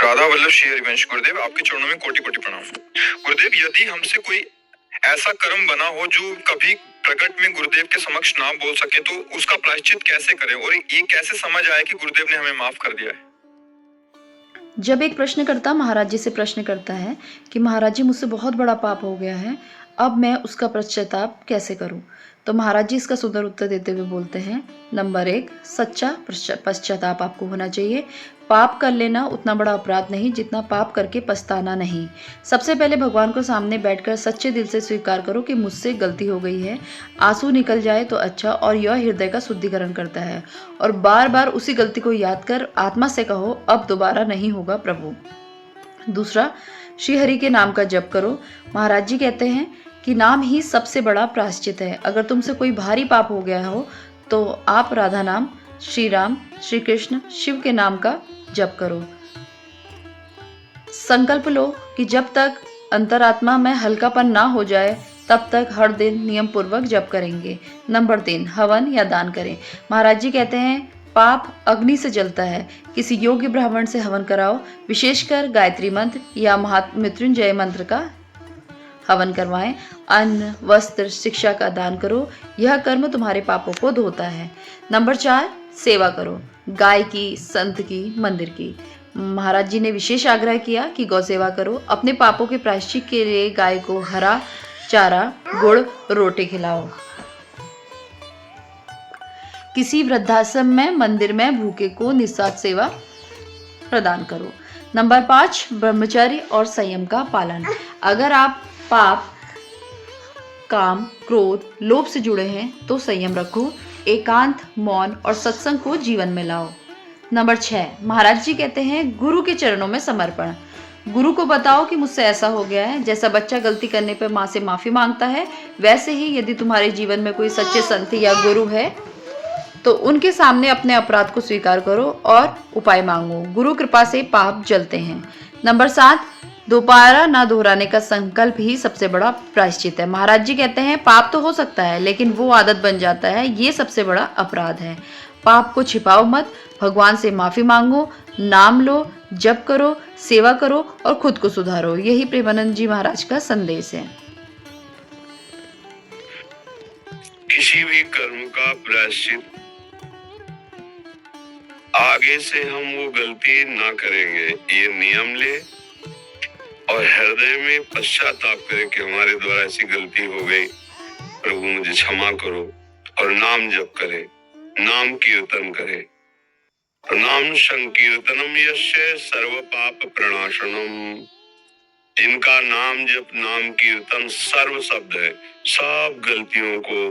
राधा वल्लभ श्री हरिवंश गुरुदेव, आपके चरणों में कोटि कोटि प्रणाम। गुरुदेव, यदि हमसे कोई ऐसा कर्म बना हो जो कभी प्रकट में गुरुदेव के समक्ष ना बोल सके, तो उसका प्रायश्चित कैसे करें और ये कैसे समझ आए कि गुरुदेव ने हमें माफ कर दिया है? जब एक प्रश्नकर्ता महाराज जी से प्रश्न करता है कि महाराज जी, मुझसे बहुत बड़ा पाप हो गया है, अब मैं उसका पश्चाताप कैसे करूं? तो महाराज जी इसका सुंदर उत्तर देते हुए बोलते हैं, नंबर 1, सच्चा पश्चाताप आपको होना चाहिए। पाप कर लेना उतना बड़ा अपराध नहीं जितना पाप करके पछताना नहीं। सबसे पहले भगवान को सामने बैठकर सच्चे दिल से स्वीकार करो कि मुझसे गलती हो गई है। आंसू निकल जाए तो अच्छा, और यह हृदय का शुद्धिकरण करता है। और बार बार उसी गलती को याद कर आत्मा से कहो, अब दोबारा नहीं होगा प्रभु। दूसरा, श्री हरि के नाम का जप करो। महाराज जी कहते हैं कि नाम ही सबसे बड़ा प्रायश्चित है। अगर तुमसे कोई भारी पाप हो गया हो तो आप राधा नाम, श्री राम, श्री कृष्ण, शिव के नाम का जप करो। संकल्प लो कि जब तक अंतरात्मा में हल्कापन ना हो जाए तब तक हर दिन नियम पूर्वक जप करेंगे। नंबर 3, हवन या दान करें। महाराज जी कहते हैं पाप अग्नि से जलता है। किसी योग्य ब्राह्मण से हवन कराओ, विशेषकर गायत्री मंत्र या महामृत्युंजय मंत्र का हवन करवाएं। अन्न, वस्त्र, शिक्षा का दान करो। यह कर्म तुम्हारे पापों को धोता है। नंबर 4, सेवा करो, गाय की, संत की, मंदिर की। महाराज जी ने विशेष आग्रह किया कि गौ सेवा करो। अपने पापों के प्रायश्चित के लिए गाय को हरा चारा, गुड़, रोटी खिलाओ। किसी वृद्धाश्रम में, मंदिर में भूखे को निस्वार्थ सेवा प्रदान करो। नंबर 5, ब्रह्मचर्य और संयम का पालन। अगर आप पाप, काम, क्रोध, लोभ से जुड़े हैं तो संयम रखो। एकांत, मौन और सत्संग को जीवन में लाओ। नंबर 6, महाराज जी कहते हैं गुरु के चरणों में समर्पण। गुरु को बताओ कि मुझसे ऐसा हो गया है। जैसा बच्चा गलती करने पर माँ से माफी मांगता है, वैसे ही यदि तुम्हारे जीवन में कोई सच्चे संत या गुरु है तो उनके सामने अपने अपराध को स्वीकार करो और उपाय मांगो। गुरु कृपा से पाप जलते हैं। नंबर 7, दोबारा ना दोहराने का संकल्प ही सबसे बड़ा प्रायश्चित है। महाराज जी कहते हैं पाप तो हो सकता है, लेकिन वो आदत बन जाता है, ये सबसे बड़ा अपराध है। पाप को छिपाओ मत, भगवान से माफी मांगो, नाम लो, जप करो, सेवा करो और खुद को सुधारो। यही प्रेमानंद जी महाराज का संदेश है। किसी भी कर्म का प्रायश्चित आगे से हम वो गलती ना करेंगे, ये नियम ले और हृदय में पश्चाताप करें कि हमारे द्वारा ऐसी गलती हो गई, प्रभु मुझे क्षमा करो, और नाम जप करें, नाम कीर्तन करें। नाम संकीर्तनम यस्य सर्व पाप प्रणाशनम। जिनका नाम जप, नाम कीर्तन सर्व शब्द है, सब गलतियों को